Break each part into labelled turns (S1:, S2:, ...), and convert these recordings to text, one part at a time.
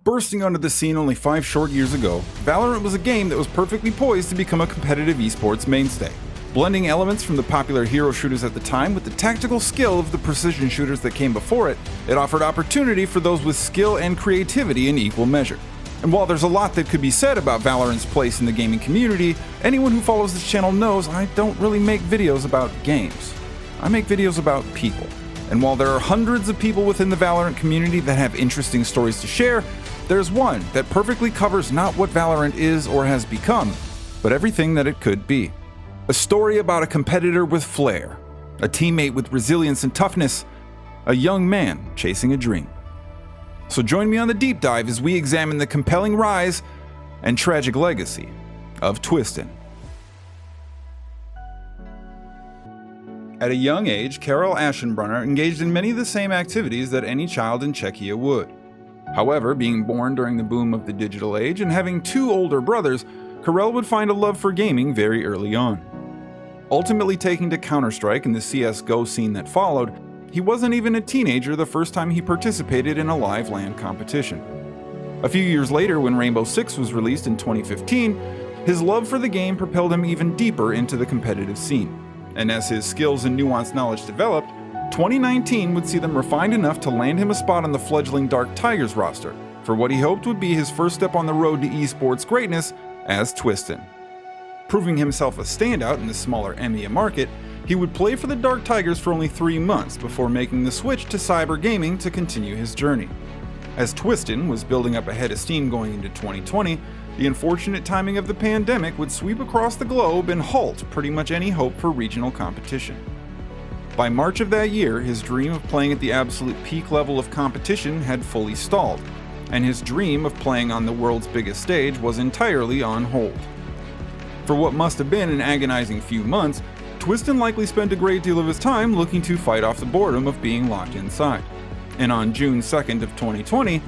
S1: Bursting onto the scene only 5 short years ago, Valorant was a game that was perfectly poised to become a competitive esports mainstay. Blending elements from the popular hero shooters at the time with the tactical skill of the precision shooters that came before it, it offered opportunity for those with skill and creativity in equal measure. And while there's a lot that could be said about Valorant's place in the gaming community, anyone who follows this channel knows I don't really make videos about games. I make videos about people. And while there are hundreds of people within the Valorant community that have interesting stories to share, there's one that perfectly covers not what Valorant is or has become, but everything that it could be. A story about a competitor with flair, a teammate with resilience and toughness, a young man chasing a dream. So join me on the deep dive as we examine the compelling rise and tragic legacy of Twisten. At a young age, Karel Aschenbrunner engaged in many of the same activities that any child in Czechia would. However, being born during the boom of the digital age and having 2 older brothers, Karel would find a love for gaming very early on. Ultimately taking to Counter-Strike and the CSGO scene that followed, he wasn't even a teenager the first time he participated in a live LAN competition. A few years later, when Rainbow Six was released in 2015, his love for the game propelled him even deeper into the competitive scene. And as his skills and nuanced knowledge developed, 2019 would see them refined enough to land him a spot on the fledgling Dark Tigers roster, for what he hoped would be his first step on the road to esports greatness as Twisten. Proving himself a standout in the smaller EMEA market, he would play for the Dark Tigers for only 3 months before making the switch to cyber gaming to continue his journey. As Twisten was building up a head of steam going into 2020, the unfortunate timing of the pandemic would sweep across the globe and halt pretty much any hope for regional competition. By March of that year, his dream of playing at the absolute peak level of competition had fully stalled, and his dream of playing on the world's biggest stage was entirely on hold. For what must have been an agonizing few months, Twisten likely spent a great deal of his time looking to fight off the boredom of being locked inside. And on June 2nd of 2020,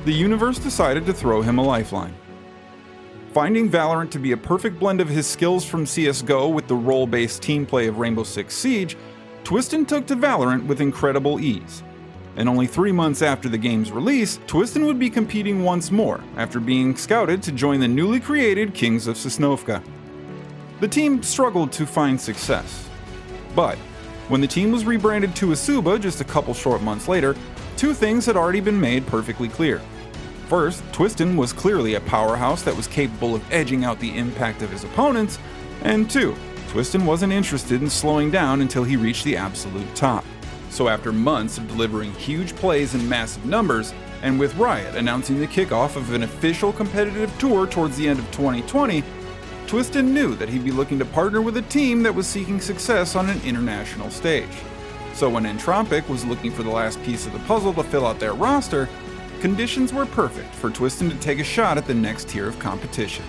S1: the universe decided to throw him a lifeline. Finding Valorant to be a perfect blend of his skills from CSGO with the role-based team play of Rainbow Six Siege, Twisten took to Valorant with incredible ease. And only 3 months after the game's release, Twisten would be competing once more after being scouted to join the newly created Kings of Sosnovka. The team struggled to find success. But when the team was rebranded to Asuba just a couple short months later, 2 things had already been made perfectly clear. First, Twisten was clearly a powerhouse that was capable of edging out the impact of his opponents, and 2, Twisten wasn't interested in slowing down until he reached the absolute top. So after months of delivering huge plays in massive numbers, and with Riot announcing the kickoff of an official competitive tour towards the end of 2020, Twisten knew that he'd be looking to partner with a team that was seeking success on an international stage. So when Entropic was looking for the last piece of the puzzle to fill out their roster, conditions were perfect for Twisten to take a shot at the next tier of competition.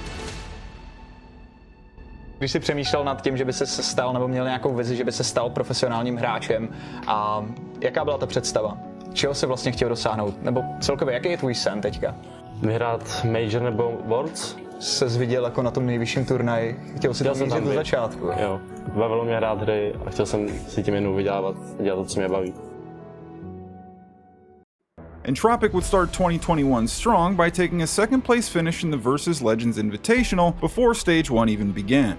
S2: Když jsi přemýšlel nad tím, že by se stal, nebo měl nějakou vizi, že by se stal profesionálním hráčem, a jaká byla ta představa? Čeho jsi vlastně chtěl dosáhnout? Nebo celkově, jaký je tvůj sen teďka?
S3: Vyhrát Major nebo Worlds?
S2: Ses viděl jako na tom nejvyšším turnaji, chtěl si tam jít do začátku.
S3: Jo, bavilo mě hrát hry a chtěl jsem si tím jednou vydělávat, dělat to, co mě baví.
S1: Entropic would start 2021 strong by taking a second place finish in the Versus Legends Invitational before Stage 1 even began.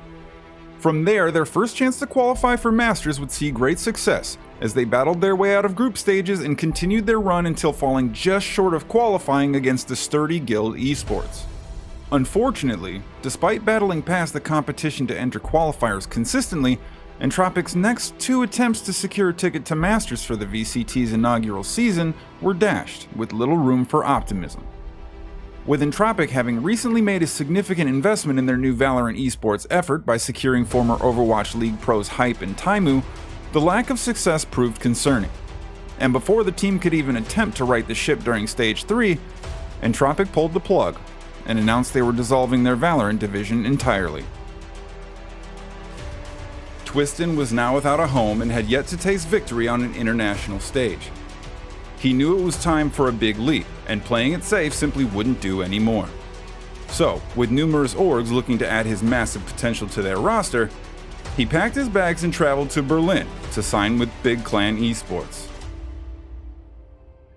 S1: From there, their first chance to qualify for Masters would see great success as they battled their way out of group stages and continued their run until falling just short of qualifying against the sturdy Guild Esports. Unfortunately, despite battling past the competition to enter qualifiers consistently, Entropic's next 2 attempts to secure a ticket to Masters for the VCT's inaugural season were dashed, with little room for optimism. With Entropic having recently made a significant investment in their new Valorant esports effort by securing former Overwatch League pros Hype and Taimu, the lack of success proved concerning. And before the team could even attempt to right the ship during Stage 3, Entropic pulled the plug and announced they were dissolving their Valorant division entirely. Twisten was now without a home and had yet to taste victory on an international stage. He knew it was time for a big leap, and playing it safe simply wouldn't do anymore. So, with numerous orgs looking to add his massive potential to their roster, he packed his bags and traveled to Berlin to sign with Big Clan Esports.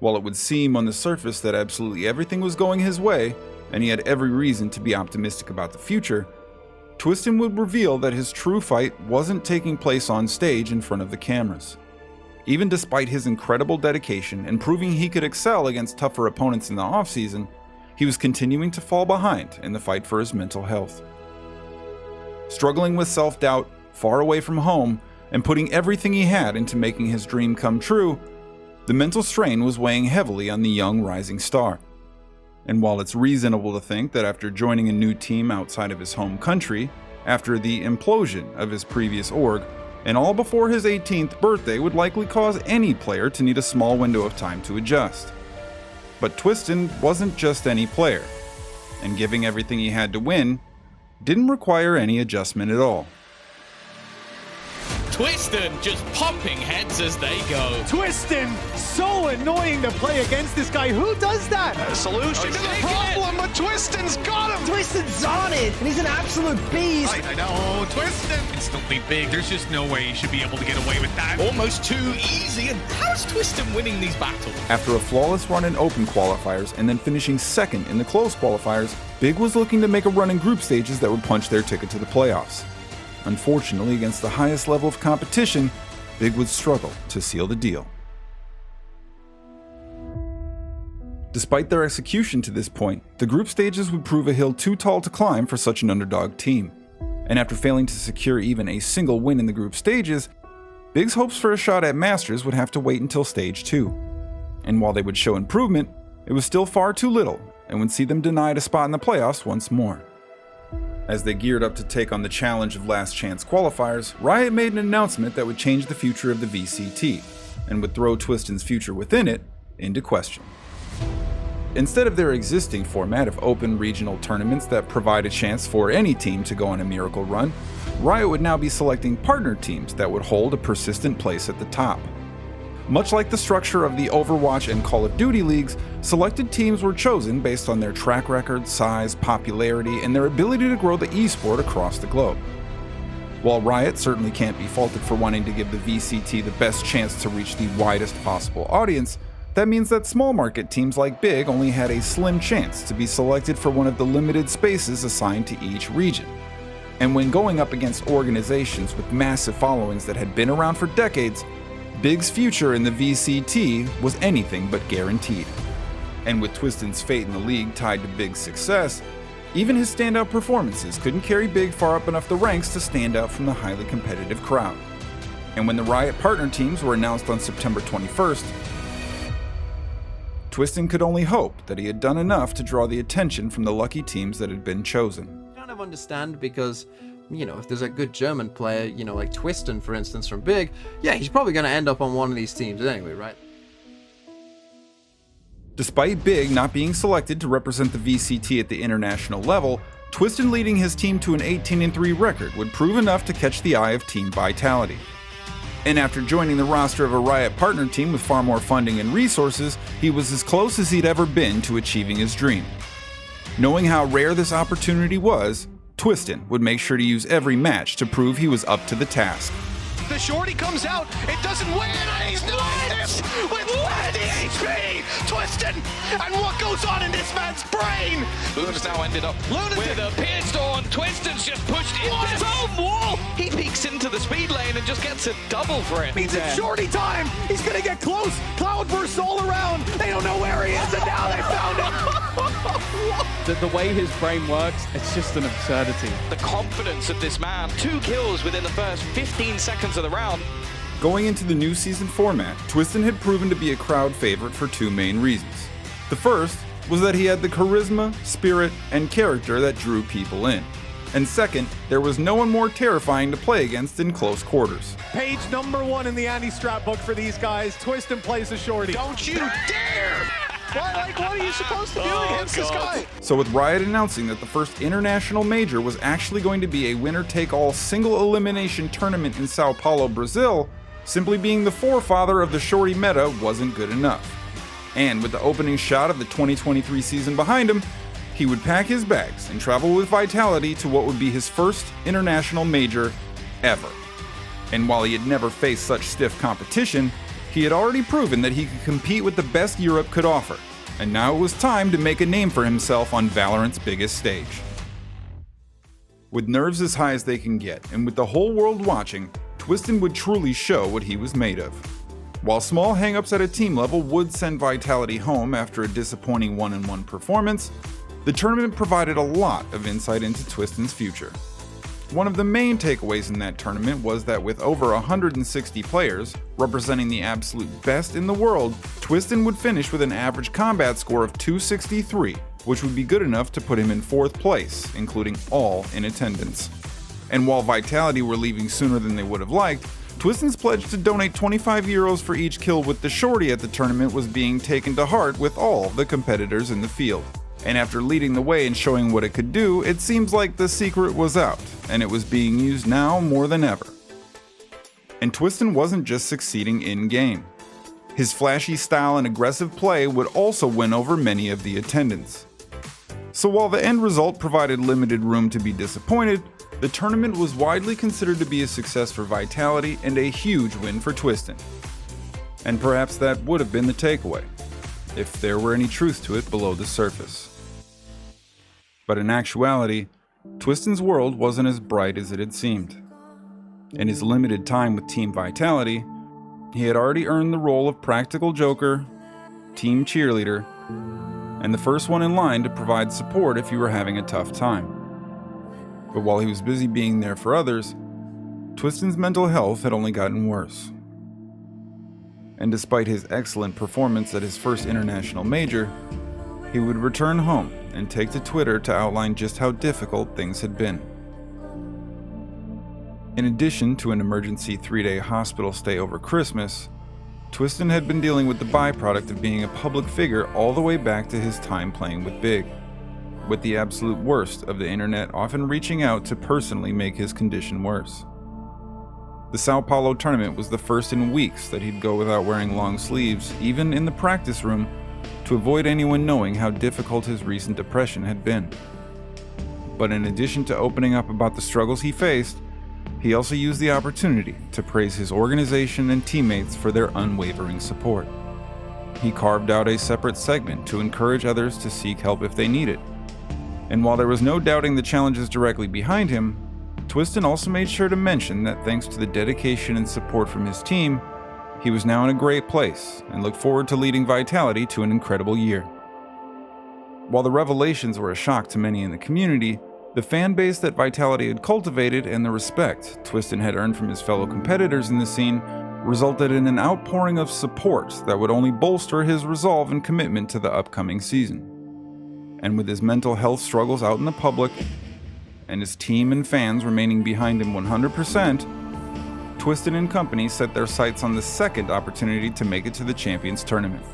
S1: While it would seem on the surface that absolutely everything was going his way, and he had every reason to be optimistic about the future, Twisten would reveal that his true fight wasn't taking place on stage in front of the cameras. Even despite his incredible dedication and proving he could excel against tougher opponents in the offseason, he was continuing to fall behind in the fight for his mental health. Struggling with self-doubt, far away from home, and putting everything he had into making his dream come true, the mental strain was weighing heavily on the young rising star. And while it's reasonable to think that after joining a new team outside of his home country, after the implosion of his previous org, and all before his 18th birthday would likely cause any player to need a small window of time to adjust. But Twisten wasn't just any player, and giving everything he had to win didn't require any adjustment at all.
S4: Twisten just pumping heads as they go.
S5: Twisten, so annoying to play against this guy. Who does that?
S6: Solution to the problem, but Twisten's got him.
S7: Twisten's on it, and he's an absolute beast.
S6: I know, Twisten.
S8: Instantly big. There's just no way he should be able to get away with that.
S4: Almost too easy, and how's Twisten winning these battles?
S1: After a flawless run in open qualifiers and then finishing second in the closed qualifiers, Big was looking to make a run in group stages that would punch their ticket to the playoffs. Unfortunately, against the highest level of competition, Big would struggle to seal the deal. Despite their execution to this point, the group stages would prove a hill too tall to climb for such an underdog team. And after failing to secure even a single win in the group stages, Big's hopes for a shot at Masters would have to wait until stage 2. And while they would show improvement, it was still far too little and would see them denied a spot in the playoffs once more. As they geared up to take on the challenge of last chance qualifiers, Riot made an announcement that would change the future of the VCT, and would throw Twisten's future within it into question. Instead of their existing format of open regional tournaments that provide a chance for any team to go on a miracle run, Riot would now be selecting partner teams that would hold a persistent place at the top. Much like the structure of the Overwatch and Call of Duty leagues, selected teams were chosen based on their track record, size, popularity, and their ability to grow the esport across the globe. While Riot certainly can't be faulted for wanting to give the VCT the best chance to reach the widest possible audience, that means that small market teams like Big only had a slim chance to be selected for one of the limited spaces assigned to each region. And when going up against organizations with massive followings that had been around for decades, Big's future in the VCT was anything but guaranteed. And with Twisten's fate in the league tied to Big's success, even his standout performances couldn't carry Big far up enough the ranks to stand out from the highly competitive crowd. And when the Riot partner teams were announced on September 21st, Twisten could only hope that he had done enough to draw the attention from the lucky teams that had been chosen.
S9: Kind of understand because, if there's a good German player, like Twisten, for instance, from Big, yeah, he's probably going to end up on one of these teams anyway, right?
S1: Despite Big not being selected to represent the VCT at the international level, Twisten leading his team to an 18-3 record would prove enough to catch the eye of Team Vitality. And after joining the roster of a Riot partner team with far more funding and resources, he was as close as he'd ever been to achieving his dream. Knowing how rare this opportunity was, Twisten would make sure to use every match to prove he was up to the task.
S6: The shorty comes out, it doesn't win, and he's doing this with 50 HP! Twisten! And what goes on in this man's brain?
S4: Luna's now ended up with a pierced on. Twisten's just pushed into his own wall. He peeks into the speed lane and just gets a double for it.
S5: Means it's shorty time! He's gonna get close! Cloudbursts all around! They don't know where he is, and now they found him!
S10: The way his brain works, it's just an absurdity.
S4: The confidence of this man. 2 kills within the first 15 seconds of the round.
S1: Going into the new season format, Twisten had proven to be a crowd favorite for 2 main reasons. The first was that he had the charisma, spirit, and character that drew people in. And second, there was no one more terrifying to play against in close quarters.
S5: Page number 1 in the anti-strap book for these guys. Twisten plays a shorty.
S6: Don't you dare! What are you supposed to do against this guy?
S1: So with Riot announcing that the first international major was actually going to be a winner-take-all single elimination tournament in Sao Paulo, Brazil, simply being the forefather of the shorty meta wasn't good enough. And with the opening shot of the 2023 season behind him, he would pack his bags and travel with Vitality to what would be his first international major ever. And while he had never faced such stiff competition, He had already proven that he could compete with the best Europe could offer, and now it was time to make a name for himself on Valorant's biggest stage. With nerves as high as they can get, and with the whole world watching, Twisten would truly show what he was made of. While small hangups at a team level would send Vitality home after a disappointing 1-1 performance, the tournament provided a lot of insight into Twisten's future. One of the main takeaways in that tournament was that with over 160 players, representing the absolute best in the world, Twisten would finish with an average combat score of 263, which would be good enough to put him in 4th place, including all in attendance. And while Vitality were leaving sooner than they would have liked, Twisten's pledge to donate 25 euros for each kill with the shorty at the tournament was being taken to heart with all the competitors in the field. And after leading the way and showing what it could do, it seems like the secret was out, and it was being used now more than ever. And Twisten wasn't just succeeding in-game. His flashy style and aggressive play would also win over many of the attendants. So while the end result provided limited room to be disappointed, the tournament was widely considered to be a success for Vitality and a huge win for Twisten. And perhaps that would have been the takeaway, if there were any truth to it below the surface. But in actuality, Twisten's world wasn't as bright as it had seemed. In his limited time with Team Vitality, he had already earned the role of practical joker, team cheerleader, and the first one in line to provide support if you were having a tough time. But while he was busy being there for others, Twisten's mental health had only gotten worse. And despite his excellent performance at his first international major, he would return home and take to Twitter to outline just how difficult things had been. In addition to an emergency 3-day hospital stay over Christmas, Twisten had been dealing with the byproduct of being a public figure all the way back to his time playing with Big, with the absolute worst of the internet often reaching out to personally make his condition worse. The Sao Paulo tournament was the first in weeks that he'd go without wearing long sleeves, even in the practice room, to avoid anyone knowing how difficult his recent depression had been. But in addition to opening up about the struggles he faced, he also used the opportunity to praise his organization and teammates for their unwavering support. He carved out a separate segment to encourage others to seek help if they need it. And while there was no doubting the challenges directly behind him, Twisten also made sure to mention that thanks to the dedication and support from his team, he was now in a great place and looked forward to leading Vitality to an incredible year. While the revelations were a shock to many in the community, the fan base that Vitality had cultivated and the respect Twisten had earned from his fellow competitors in the scene resulted in an outpouring of support that would only bolster his resolve and commitment to the upcoming season. And with his mental health struggles out in the public, and his team and fans remaining behind him 100%, Twisten and company set their sights on the second opportunity to make it to the Champions Tournament.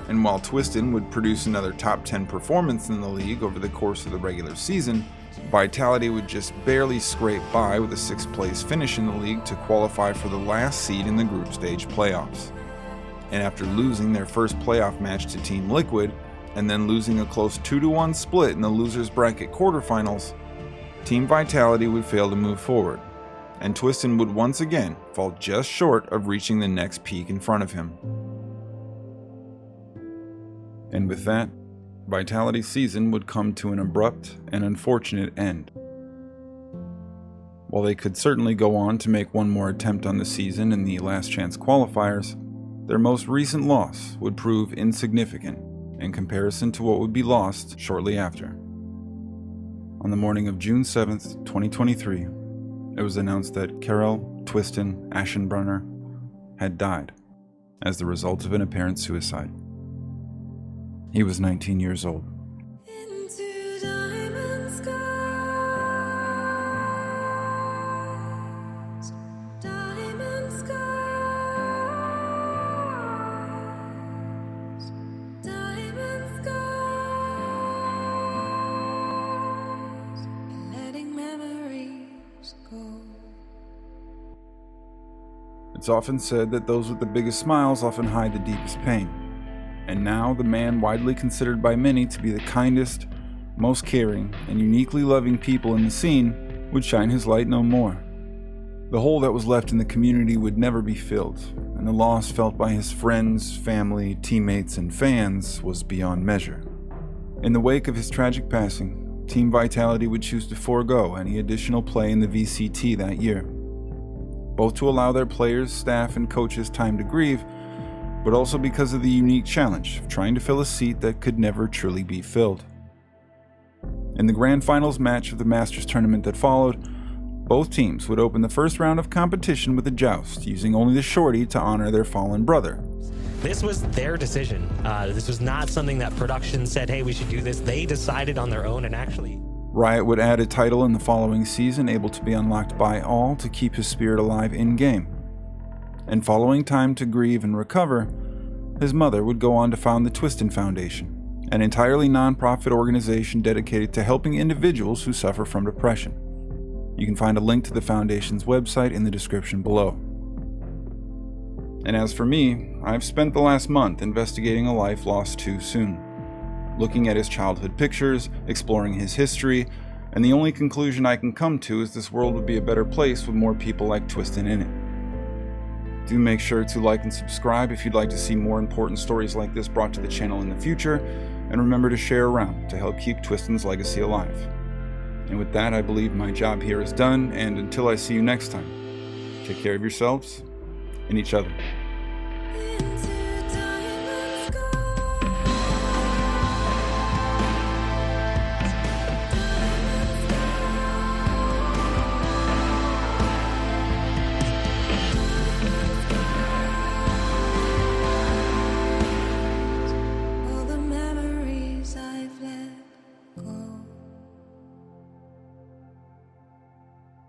S1: And while Twisten would produce another top 10 performance in the league over the course of the regular season, Vitality would just barely scrape by with a 6th place finish in the league to qualify for the last seed in the group stage playoffs. And after losing their first playoff match to Team Liquid, and then losing a close 2-1 split in the losers bracket quarterfinals, Team Vitality would fail to move forward, and Twisten would once again fall just short of reaching the next peak in front of him. And with that, Vitality's season would come to an abrupt and unfortunate end. While they could certainly go on to make one more attempt on the season in the last chance qualifiers, their most recent loss would prove insignificant in comparison to what would be lost shortly after. On the morning of June 7th, 2023, it was announced that Karel Twisten Aschenbrunner had died as the result of an apparent suicide. He was 19 years old. It's often said that those with the biggest smiles often hide the deepest pain. And now the man widely considered by many to be the kindest, most caring, and uniquely loving people in the scene would shine his light no more. The hole that was left in the community would never be filled, and the loss felt by his friends, family, teammates, and fans was beyond measure. In the wake of his tragic passing, Team Vitality would choose to forego any additional play in the VCT that year, both to allow their players, staff, and coaches time to grieve, but also because of the unique challenge of trying to fill a seat that could never truly be filled. In the grand finals match of the Masters tournament that followed, both teams would open the first round of competition with a joust, using only the shorty to honor their fallen brother.
S11: This was their decision. This was not something that production said, hey, we should do this. They decided on their own, and actually...
S1: Riot would add a title in the following season, able to be unlocked by all to keep his spirit alive in-game. And following time to grieve and recover, his mother would go on to found the Twisten Foundation, an entirely non-profit organization dedicated to helping individuals who suffer from depression. You can find a link to the Foundation's website in the description below. And as for me, I've spent the last month investigating a life lost too soon, looking at his childhood pictures, exploring his history, and the only conclusion I can come to is this world would be a better place with more people like Twisten in it. Do make sure to like and subscribe if you'd like to see more important stories like this brought to the channel in the future, and remember to share around to help keep Twisten's legacy alive. And with that, I believe my job here is done, and until I see you next time, take care of yourselves and each other.